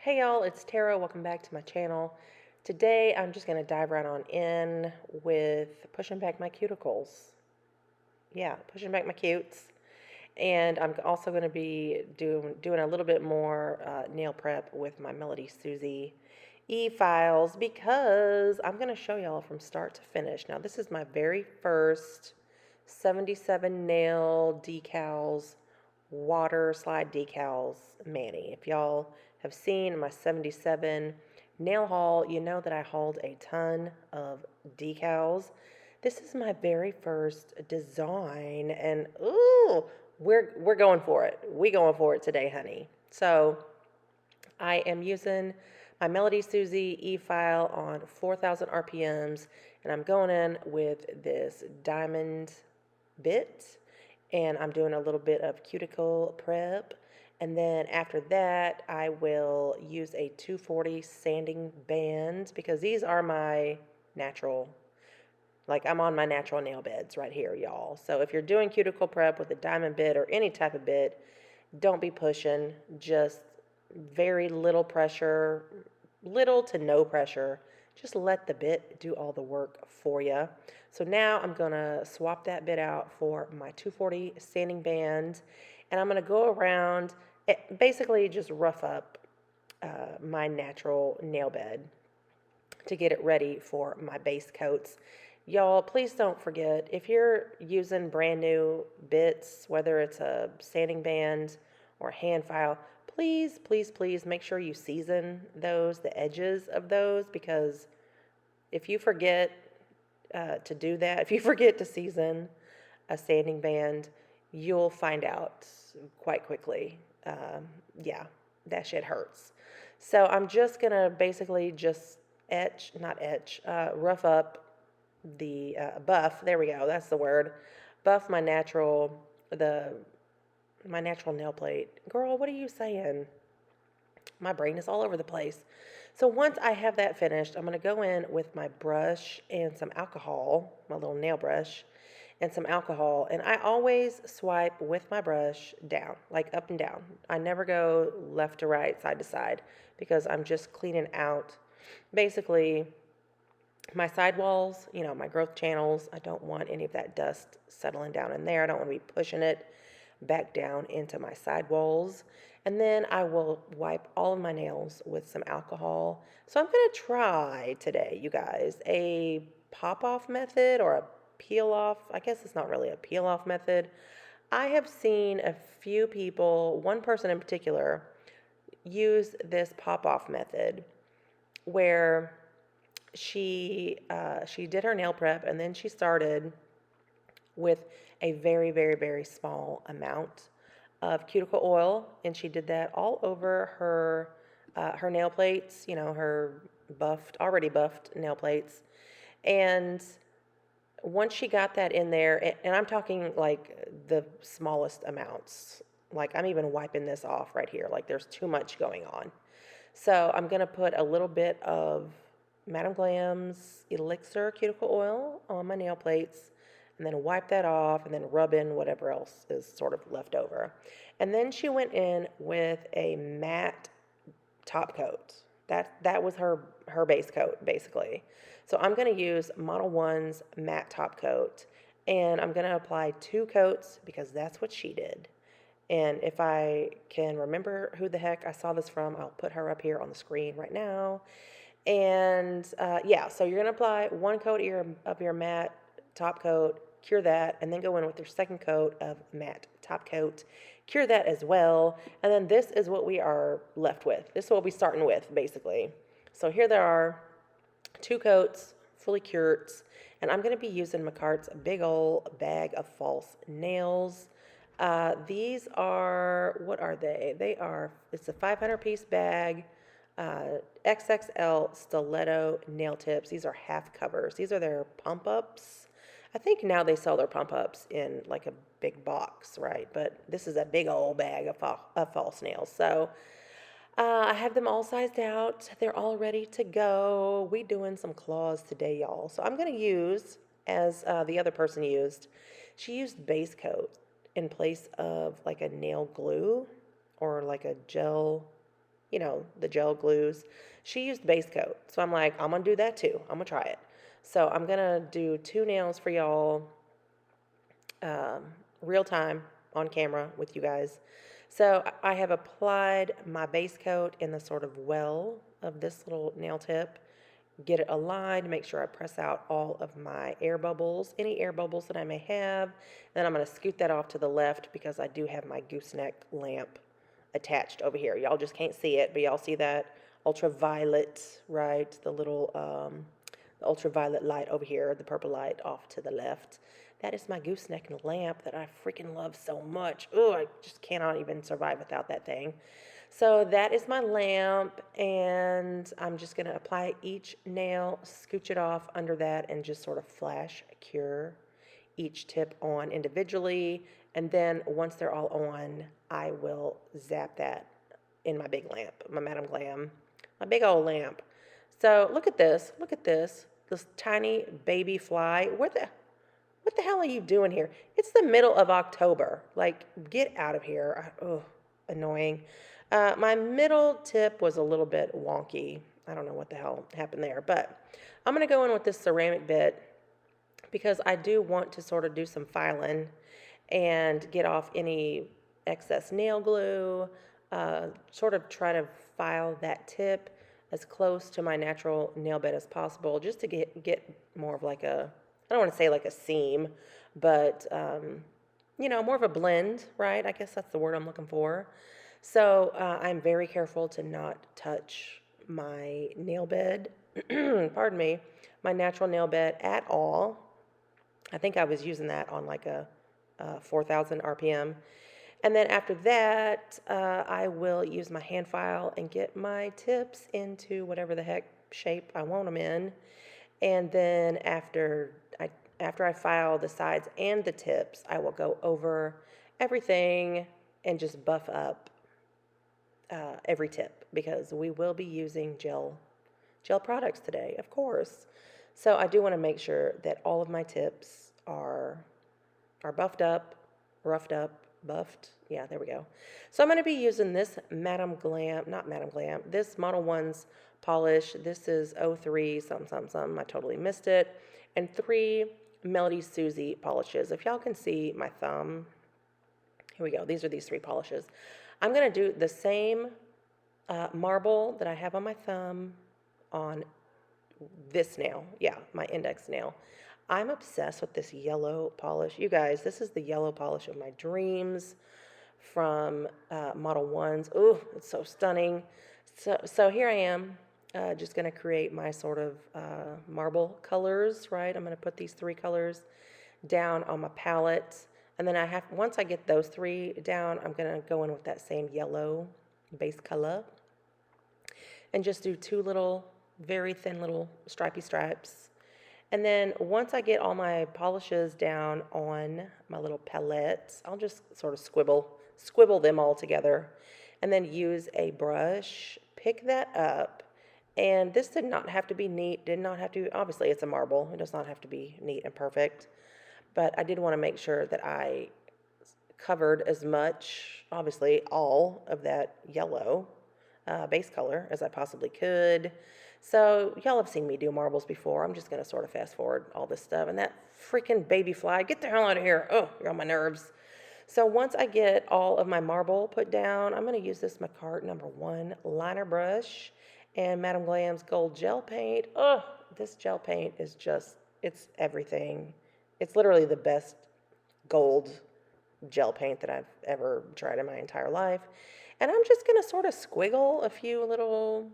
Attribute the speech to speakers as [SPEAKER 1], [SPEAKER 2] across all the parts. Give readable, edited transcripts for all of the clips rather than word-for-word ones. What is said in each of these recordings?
[SPEAKER 1] Hey y'all, it's Tara. Welcome back to my channel. Today I'm just going to dive right on in with pushing back my cuticles. Yeah, pushing back my cutes. And I'm also going to be doing a little bit more nail prep with my Melody Susie e-files because I'm going to show y'all from start to finish. Now this is my very first 77 nail decals, water slide decals mani. If y'all have seen my 77 nail haul, you know that I hauled a ton of decals. This is my very first design, and ooh, we're going for it. We going for it today, honey. So I am using my Melody Susie e-file on 4,000 RPMs, and I'm going in with this diamond bit, and I'm doing a little bit of cuticle prep. And then after that, I will use a 240 sanding band because these are my natural, like I'm on my natural nail beds right here, y'all. So if you're doing cuticle prep with a diamond bit or any type of bit, don't be pushing, just very little pressure, little to no pressure. Just let the bit do all the work for you. So now I'm gonna swap that bit out for my 240 sanding band, and I'm gonna go around, basically just rough up my natural nail bed to get it ready for my base coats. Y'all, please don't forget, if you're using brand new bits, whether it's a sanding band or hand file, please, please, please make sure you season those, the edges of those, because if you forget to do that, if you forget to season a sanding band, you'll find out quite quickly. Yeah, that shit hurts. So I'm just gonna basically just rough up the buff. There we go. That's the word. Buff my natural nail plate. Girl, what are you saying? My brain is all over the place. So once I have that finished, I'm going to go in with my brush and some alcohol, my little nail brush, and some alcohol. And I always swipe with my brush down, like up and down. I never go left to right, side to side, because I'm just cleaning out basically my sidewalls, my growth channels. I don't want any of that dust settling down in there. I don't want to be pushing it back down into my sidewalls. And then I will wipe all of my nails with some alcohol. So I'm going to try today, you guys, a pop-off method or a peel-off. I guess it's not really a peel-off method. I have seen a few people, one person in particular, use this pop-off method where she did her nail prep, and then she started with a very, very, very small amount of cuticle oil, and she did that all over her nail plates, her already buffed nail plates. And once she got that in there, and I'm talking like the smallest amounts, like I'm even wiping this off right here, like there's too much going on. So I'm gonna put a little bit of Madam Glam's Elixir cuticle oil on my nail plates, and then wipe that off, and then rub in whatever else is sort of left over. And then she went in with a matte top coat. That was her base coat, basically. So I'm going to use Model 1's matte top coat, and I'm going to apply 2 coats because that's what she did. And if I can remember who the heck I saw this from, I'll put her up here on the screen right now. And yeah, so you're going to apply 1 coat of your matte top coat, cure that, and then go in with your 2nd coat of matte top coat, cure that as well. And then this is what we are left with. This is what we're starting with, basically. So here there are 2 coats, fully cured, and I'm going to be using Macart's big old bag of false nails. These are, what are they? It's a 500-piece bag, XXL stiletto nail tips. These are half covers. These are their pump ups. I think now they sell their pump ups in like a big box, right? But this is a big old bag of false nails. So I have them all sized out. They're all ready to go. We doing some claws today, y'all. So I'm going to use, as the other person used, she used base coat in place of like a nail glue or like a gel you know, the gel glues. She used base coat. So I'm like, I'm going to do that too. I'm going to try it. So I'm going to do 2 nails for y'all, um, real time on camera with you guys. So I have applied my base coat in the sort of well of this little nail tip. Get it aligned, make sure I press out all of my air bubbles, any air bubbles that I may have. Then I'm going to scoot that off to the left because I do have my gooseneck lamp attached over here. Y'all just can't see it, but y'all see that ultraviolet, right? The ultraviolet light over here, the purple light off to the left. That is my gooseneck lamp that I freaking love so much. Oh, I just cannot even survive without that thing. So that is my lamp, and I'm just going to apply each nail, scooch it off under that, and just sort of flash cure each tip on individually. And then once they're all on, I will zap that in my big lamp, my Madame Glam, my big old lamp. So look at this, this tiny baby fly. What the hell are you doing here? It's the middle of October. Like, get out of here. Oh, annoying. My middle tip was a little bit wonky. I don't know what the hell happened there, but I'm going to go in with this ceramic bit because I do want to sort of do some filing and get off any excess nail glue, sort of try to file that tip as close to my natural nail bed as possible, just to get more of like a, I don't want to say like a seam, but, you know, more of a blend, right? I guess that's the word I'm looking for. So I'm very careful to not touch my nail bed, pardon me, my natural nail bed at all. I think I was using that on like a 4,000 RPM. And then after that, I will use my hand file and get my tips into whatever the heck shape I want them in. And then after I file the sides and the tips, I will go over everything and just buff up every tip, because we will be using gel products today, of course. So I do want to make sure that all of my tips are buffed up, roughed up, buffed. Yeah, there we go. So I'm going to be using this this Model 1's polish. This is 03 something. I totally missed it. And 3 Melody Susie polishes. If y'all can see my thumb, here we go. These are these 3 polishes. I'm going to do the same marble that I have on my thumb on this nail. Yeah, my index nail. I'm obsessed with this yellow polish. You guys, this is the yellow polish of my dreams from Model 1's. Ooh, it's so stunning. So here I am, just going to create my sort of marble colors, right? I'm going to put these 3 colors down on my palette. And then once I get those 3 down, I'm going to go in with that same yellow base color and just do 2 little, very thin little stripy stripes. And then once I get all my polishes down on my little palettes, I'll just sort of squibble them all together, and then use a brush, pick that up. And this did not have to be neat, obviously it's a marble, it does not have to be neat and perfect. But I did want to make sure that I covered as much, obviously all of that yellow base color as I possibly could. So y'all have seen me do marbles before. I'm just going to sort of fast forward all this stuff. And that freaking baby fly, get the hell out of here. Oh, you're on my nerves. So once I get all of my marble put down, I'm going to use this Macart number 1 liner brush and Madame Glam's gold gel paint. Oh, this gel paint is just, it's everything. It's literally the best gold gel paint that I've ever tried in my entire life. And I'm just going to sort of squiggle a few little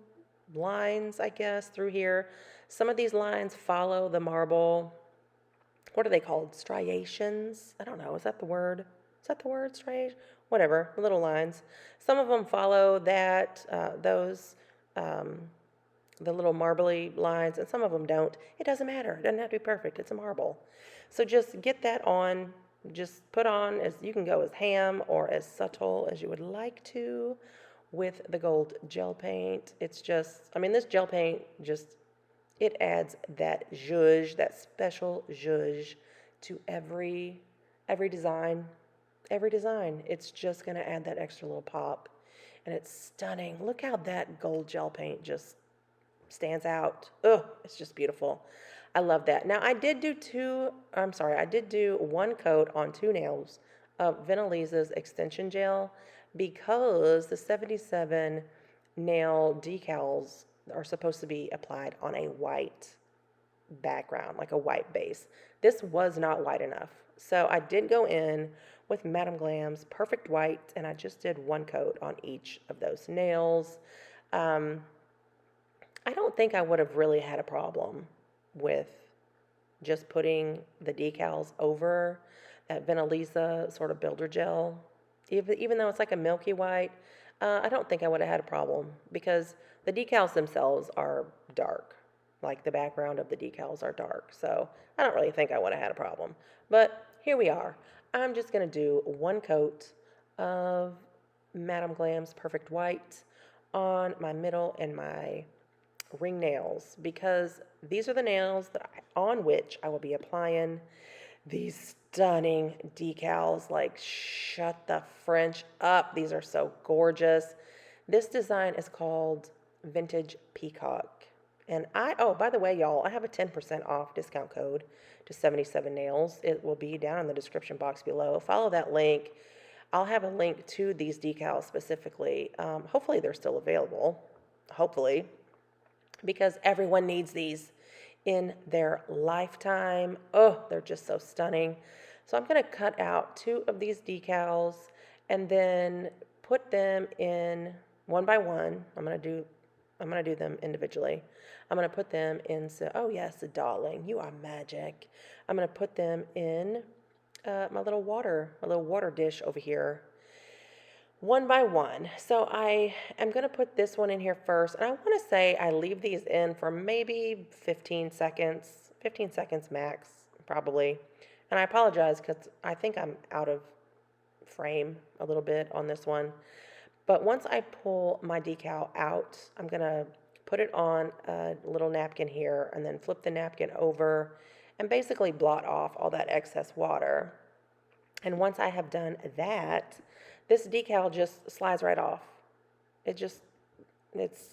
[SPEAKER 1] lines, I guess, through here. Some of these lines follow the marble. What are they called? Striations? I don't know. Is that the word? Striation? Whatever. Little lines. Some of them follow that, the little marbly lines, and some of them don't. It doesn't matter. It doesn't have to be perfect. It's a marble. So just get that on. Just put on, as you can go as ham or as subtle as you would like to with the gold gel paint. It's just, I mean, this gel paint just, it adds that zhuzh, that special zhuzh to every design. It's just going to add that extra little pop. and it's stunning. Look how that gold gel paint just stands out. Oh, it's just beautiful. I love that. Now I did do one coat on 2 nails of Vinalisa's extension gel because the 77 nail decals are supposed to be applied on a white background, like a white base. This was not white enough. So I did go in with Madame Glam's Perfect White, and I just did one coat on each of those nails. Um, I don't think I would have really had a problem with just putting the decals over that Vinalisa sort of builder gel. Even though it's like a milky white, I don't think I would have had a problem because the decals themselves are dark. Like the background of the decals are dark. So I don't really think I would have had a problem. But here we are. I'm just going to do one coat of Madame Glam's Perfect White on my middle and my ring nails because these are the nails on which I will be applying these stunning decals. Like, shut the French up. These are so gorgeous. This design is called Vintage Peacock. And oh, by the way, y'all, I have a 10% off discount code to 77 Nails. It will be down in the description box below. Follow that link. I'll have a link to these decals specifically. Hopefully they're still available. Hopefully. Because everyone needs these in their lifetime. Oh, they're just so stunning. So I'm going to cut out 2 of these decals and then put them in one by one. I'm going to do them individually. I'm going to put them in, oh yes, darling, you are magic. I'm going to put them in my little water dish over here, one by one. So I am going to put this one in here first. And I want to say I leave these in for maybe 15 seconds max, probably. And I apologize because I think I'm out of frame a little bit on this one. But once I pull my decal out, I'm going to put it on a little napkin here and then flip the napkin over and basically blot off all that excess water. And once I have done that, this decal just slides right off. It's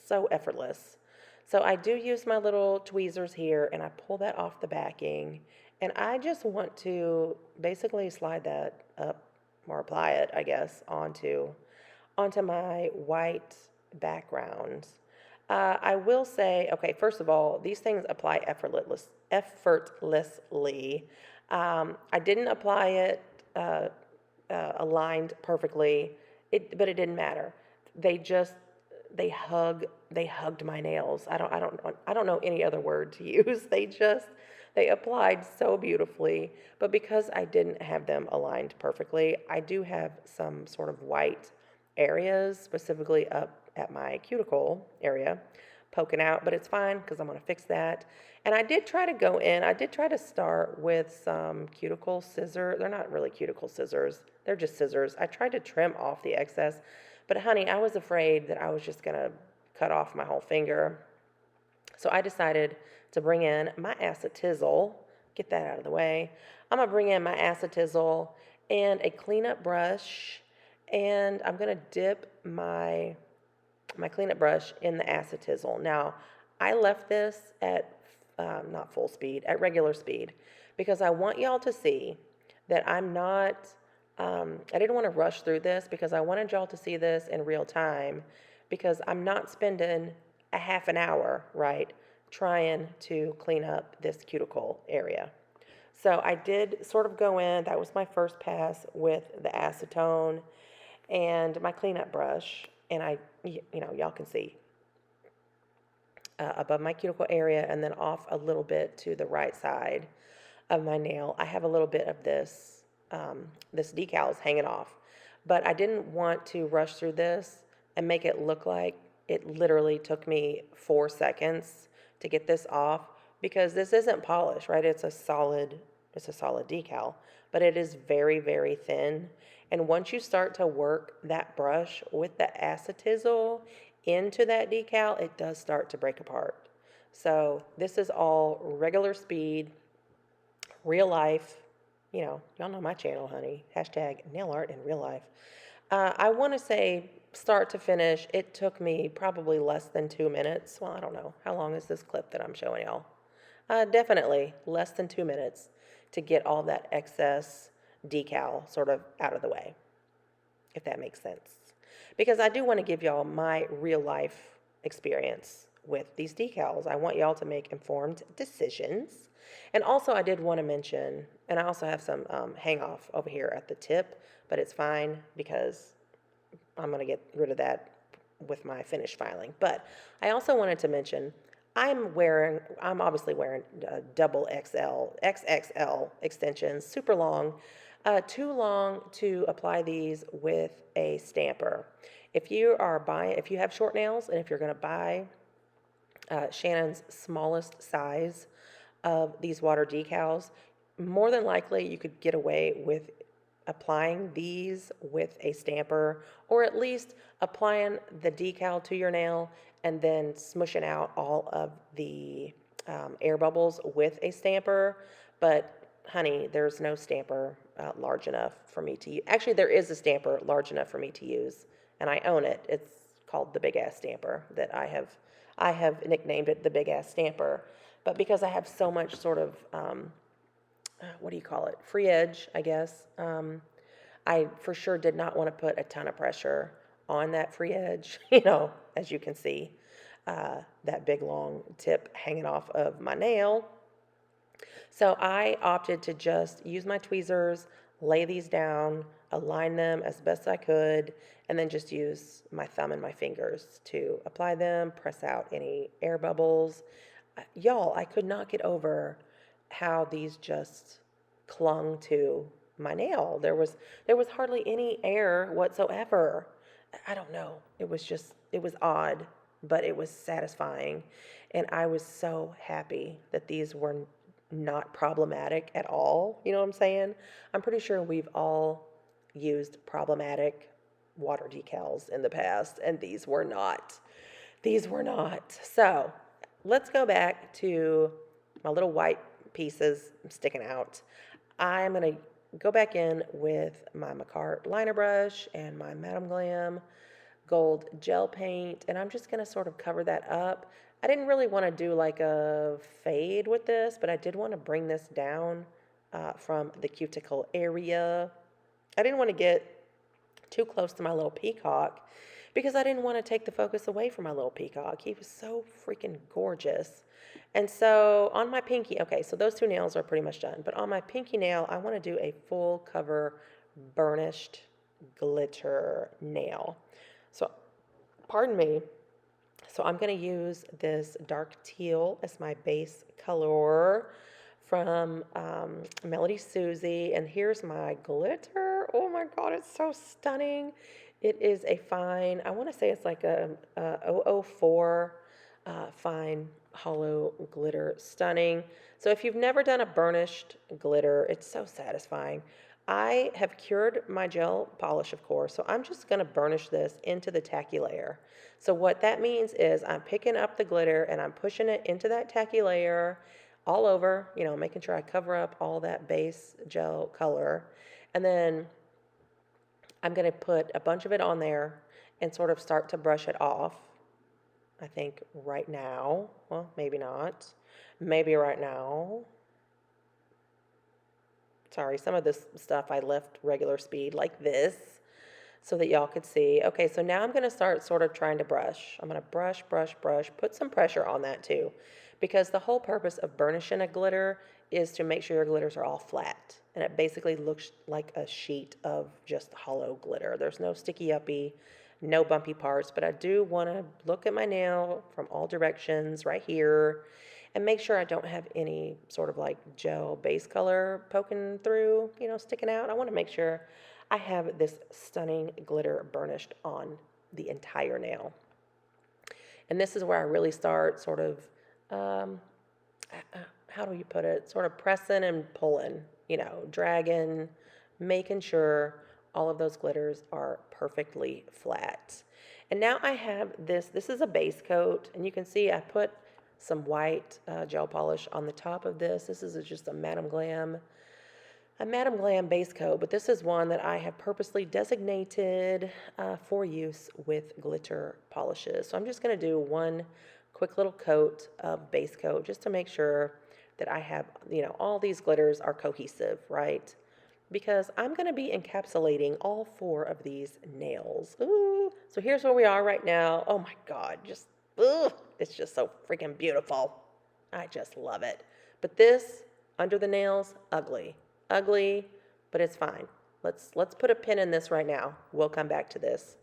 [SPEAKER 1] so effortless. So I do use my little tweezers here and I pull that off the backing. And I just want to basically slide that up or apply it, I guess, onto my white background. I will say, okay, first of all, these things apply effortlessly. I didn't apply it aligned perfectly, but it didn't matter. They hugged my nails. I don't know any other word to use. They applied so beautifully, but because I didn't have them aligned perfectly, I do have some sort of white areas, specifically up at my cuticle area, poking out, but it's fine because I'm going to fix that. And I did try to start with some cuticle scissors. They're not really cuticle scissors. They're just scissors. I tried to trim off the excess, but honey, I was afraid that I was just going to cut off my whole finger. So I decided to bring in my acetyl, get that out of the way. I'm going to bring in my acetyl and a cleanup brush, and I'm going to dip my cleanup brush in the acetyl. Now, I left this at not full speed, at regular speed, because I want y'all to see that I'm not, I didn't want to rush through this because I wanted y'all to see this in real time because I'm not spending a half an hour, right, trying to clean up this cuticle area. So I did sort of go in, that was my first pass with the acetone and my cleanup brush, and y'all can see above my cuticle area and then off a little bit to the right side of my nail, I have a little bit of this decals hanging off. But I didn't want to rush through this and make it look like it literally took me 4 seconds to get this off because this isn't polished, right? It's a solid decal, but it is very, very thin. And once you start to work that brush with the acetyl into that decal, it does start to break apart. So this is all regular speed, real life. Y'all know my channel, honey. # nail art in real life. I want to say start to finish, it took me probably less than 2 minutes. Well, I don't know. How long is this clip that I'm showing y'all? Definitely less than 2 minutes to get all that excess decal sort of out of the way, if that makes sense. Because I do want to give y'all my real life experience with these decals. I want y'all to make informed decisions. And also I did want to mention, and I also have some hang off over here at the tip, but it's fine because I'm going to get rid of that with my finished filing. But I also wanted to mention I'm obviously wearing double XXL extensions, super long, too long to apply these with a stamper. If you have short nails, and if you're going to buy Shannon's smallest size of these water decals, more than likely you could get away with applying these with a stamper, or at least applying the decal to your nail and then smushing out all of the air bubbles with a stamper. But honey, there's no stamper large enough for me to use. Actually, there is a stamper large enough for me to use, and I own it. It's called the Big Ass Stamper that I have nicknamed it the Big Ass Stamper. But because I have so much sort of what do you call it? Free edge, I guess. I for sure did not want to put a ton of pressure on that free edge, as you can see, that big long tip hanging off of my nail. So I opted to just use my tweezers, lay these down, align them as best I could, and then just use my thumb and my fingers to apply them, press out any air bubbles. Y'all, I could not get over how these just clung to my nail. There was hardly any air whatsoever. I don't know. It was odd, but it was satisfying. And I was so happy that these were not problematic at all. You know what I'm saying? I'm pretty sure we've all used problematic water decals in the past, and these were not. These were not. So let's go back to my little white pieces sticking out. I'm going to go back in with my Macart liner brush and my Madame Glam gold gel paint, and I'm just going to sort of cover that up. I didn't really want to do like a fade with this, but I did want to bring this down from the cuticle area. I didn't want to get too close to my little peacock because I didn't want to take the focus away from my little peacock. He was so freaking gorgeous. And so on my pinky, okay, so those two nails are pretty much done. But on my pinky nail, I want to do a full cover burnished glitter nail. So, pardon me. So I'm going to use this dark teal as my base color from Melody Susie. And here's my glitter. Oh my God, it's so stunning. It is a fine, I want to say it's like a 004 fine hollow glitter. Stunning. So if you've never done a burnished glitter, it's so satisfying. I have cured my gel polish, of course, so I'm just going to burnish this into the tacky layer. So what that means is I'm picking up the glitter and I'm pushing it into that tacky layer all over, making sure I cover up all that base gel color. And then I'm going to put a bunch of it on there and sort of start to brush it off. I think right now, well, maybe not, maybe right now. Sorry, some of this stuff I left regular speed like this so that y'all could see. Okay, so now I'm going to start sort of trying to brush. I'm going to brush, put some pressure on that too, because the whole purpose of burnishing a glitter is to make sure your glitters are all flat, and it basically looks like a sheet of just hollow glitter. There's no sticky uppy, no bumpy parts, but I do want to look at my nail from all directions right here and make sure I don't have any sort of like gel base color poking through, sticking out. I want to make sure I have this stunning glitter burnished on the entire nail. And this is where I really start sort of, how do you put it? Sort of pressing and pulling, dragging, making sure all of those glitters are perfectly flat. And now I have this is a base coat, and you can see I put some white gel polish on the top of this. This is just a Madame Glam a Madam Glam base coat, but this is one that I have purposely designated for use with glitter polishes. So I'm just going to do one quick little coat of base coat just to make sure that I have, all these glitters are cohesive, right? Because I'm going to be encapsulating all 4 of these nails. Ooh, so here's where we are right now. Oh my God, it's just so freaking beautiful. I just love it. But this, under the nails, ugly. Ugly, but it's fine. Let's put a pin in this right now. We'll come back to this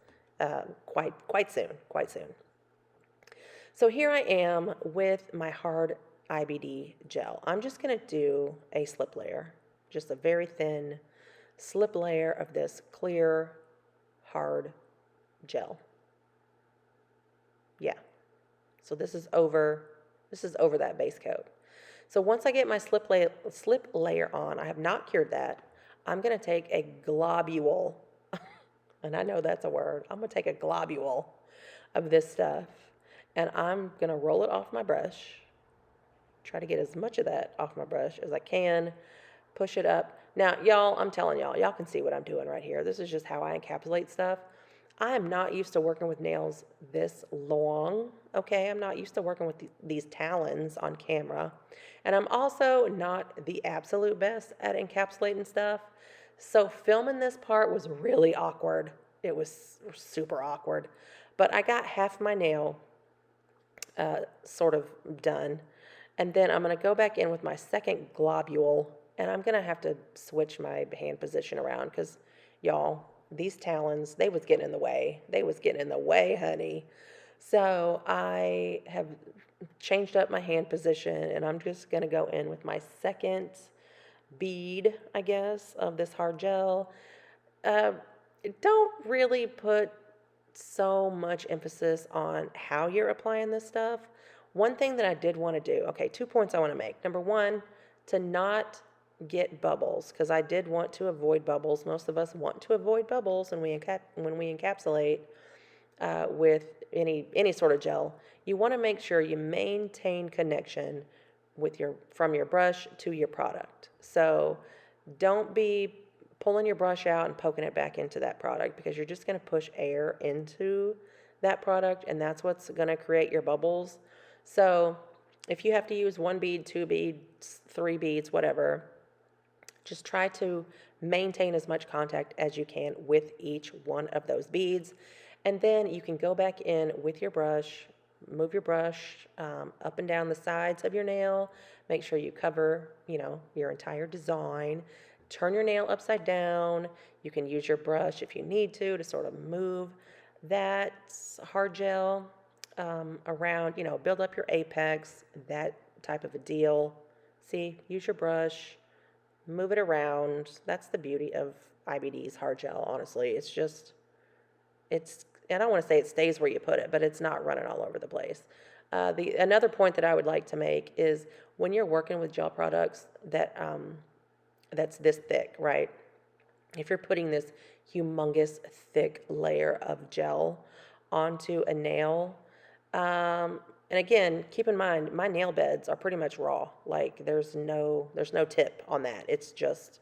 [SPEAKER 1] quite soon. So here I am with my hard IBD gel. I'm just going to do a slip layer, just a very thin slip layer of this clear, hard gel. Yeah. So this is over that base coat. So once I get my slip layer on, I have not cured that. I'm going to take a globule, and I know that's a word. I'm going to take a globule of this stuff, and I'm going to roll it off my brush. Try to get as much of that off my brush as I can. Push it up. Now, y'all, I'm telling y'all can see what I'm doing right here. This is just how I encapsulate stuff. I am not used to working with nails this long, okay? I'm not used to working with these talons on camera. And I'm also not the absolute best at encapsulating stuff. So filming this part was really awkward. It was super awkward. But I got half my nail sort of done. And then I'm going to go back in with my second globule. And I'm going to have to switch my hand position around because, y'all, these talons, they was getting in the way. They was getting in the way, honey. So I have changed up my hand position, and I'm just going to go in with my second bead, I guess, of this hard gel. Don't really put so much emphasis on how you're applying this stuff. One thing that I did want to do, okay, 2 points I want to make. Number one, to not get bubbles, because I did want to avoid bubbles. Most of us want to avoid bubbles when we encapsulate with any sort of gel. You want to make sure you maintain connection with from your brush to your product. So don't be pulling your brush out and poking it back into that product, because you're just going to push air into that product, and that's what's going to create your bubbles. So if you have to use 1 bead, 2 beads, 3 beads, whatever, just try to maintain as much contact as you can with each one of those beads. And then you can go back in with your brush, move your brush up and down the sides of your nail. Make sure you cover, your entire design. Turn your nail upside down. You can use your brush if you need to sort of move that hard gel around, build up your apex, that type of a deal. See, use your brush, move it around. That's the beauty of IBD's hard gel, honestly. I don't want to say it stays where you put it, but it's not running all over the place. Another point that I would like to make is when you're working with gel products that's this thick, right? If you're putting this humongous thick layer of gel onto a nail, and again, keep in mind, my nail beds are pretty much raw. Like there's no tip on that. It's just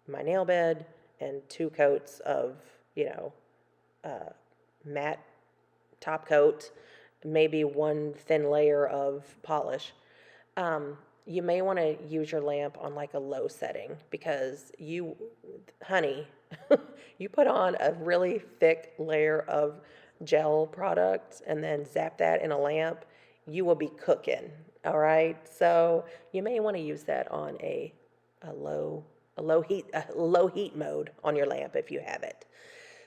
[SPEAKER 1] my nail bed and 2 coats of, matte top coat, maybe 1 thin layer of polish. You may want to use your lamp on like a low setting, because honey, you put on a really thick layer of gel product and then zap that in a lamp, you will be cooking. All right. So you may want to use that on a low heat mode on your lamp if you have it.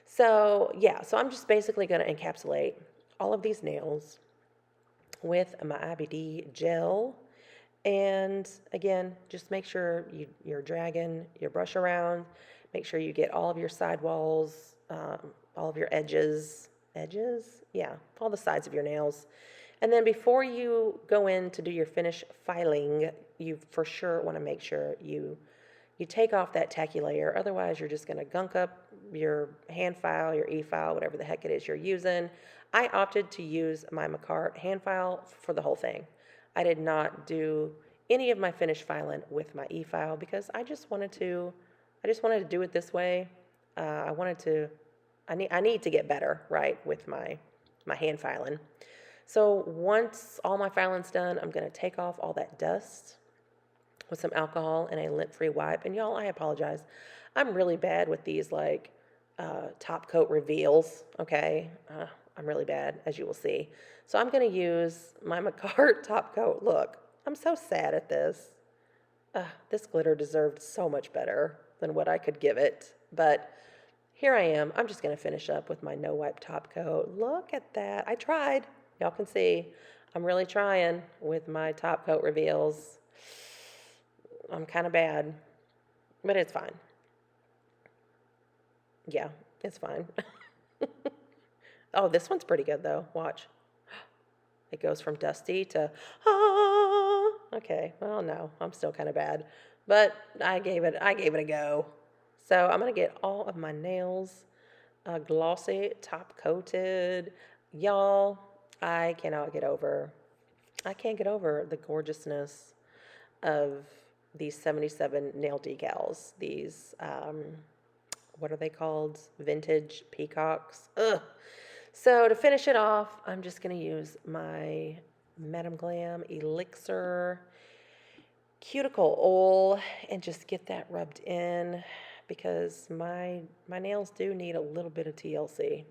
[SPEAKER 1] So yeah, so I'm just basically going to encapsulate all of these nails with my IBD gel. And again, just make sure you're dragging your brush around. Make sure you get all of your sidewalls, all of your edges, yeah, all the sides of your nails. And then before you go in to do your finish filing, you for sure want to make sure you take off that tacky layer. Otherwise, you're just going to gunk up your hand file, your e-file, whatever the heck it is you're using. I opted to use my Macart hand file for the whole thing. I did not do any of my finished filing with my e-file because I just wanted to do it this way. I need to get better, right, with my hand filing. So once all my filing's done, I'm going to take off all that dust with some alcohol and a lint-free wipe. And y'all, I apologize. I'm really bad with these like top coat reveals, okay? I'm really bad, as you will see. So I'm going to use my McCart top coat. Look, I'm so sad at this. This glitter deserved so much better than what I could give it. But here I am. I'm just going to finish up with my no wipe top coat. Look at that. I tried. Y'all can see I'm really trying with my top coat reveals. I'm kind of bad, but it's fine. Yeah, it's fine. Oh, this one's pretty good though. Watch. It goes from dusty to ah. Okay, well no, I'm still kind of bad, but I gave it a go. So I'm gonna get all of my nails glossy, top coated. Y'all, I can't get over the gorgeousness of these 77 nail decals. These, what are they called? Vintage peacocks. Ugh. So to finish it off, I'm just going to use my Madame Glam Elixir cuticle oil and just get that rubbed in because my nails do need a little bit of TLC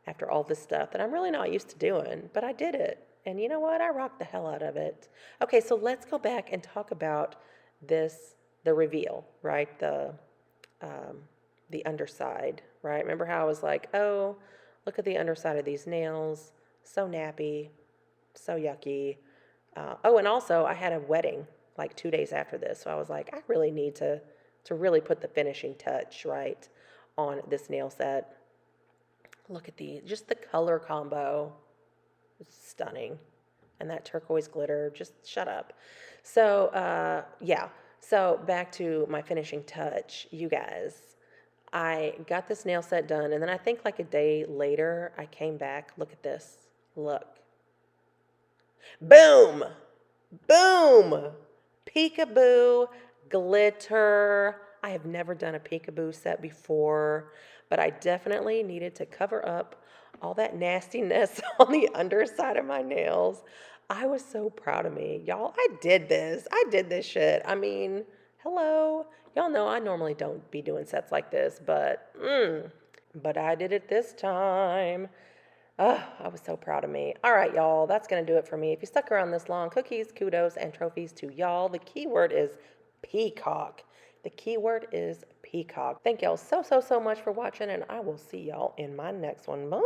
[SPEAKER 1] after all this stuff that I'm really not used to doing, but I did it. And you know what? I rocked the hell out of it. Okay, so let's go back and talk about the reveal, right? The underside, right? Remember how I was like, oh, look at the underside of these nails. So nappy, so yucky. Oh, and also I had a wedding like 2 days after this. So I was like, I really need to really put the finishing touch, right, on this nail set. Look at just the color combo. It's stunning. And that turquoise glitter, just shut up. So, yeah. So back to my finishing touch, you guys. I got this nail set done, and then I think like a day later, I came back. Look at this. Look. Boom! Boom! Peekaboo glitter. I have never done a peekaboo set before, but I definitely needed to cover up all that nastiness on the underside of my nails. I was so proud of me. Y'all, I did this. I did this shit. I mean, hello. Y'all know I normally don't be doing sets like this, but I did it this time. Oh, I was so proud of me. All right, y'all, that's going to do it for me. If you stuck around this long, cookies, kudos, and trophies to y'all. The keyword is peacock. The keyword is peacock. Thank y'all so much for watching, and I will see y'all in my next one. Bye.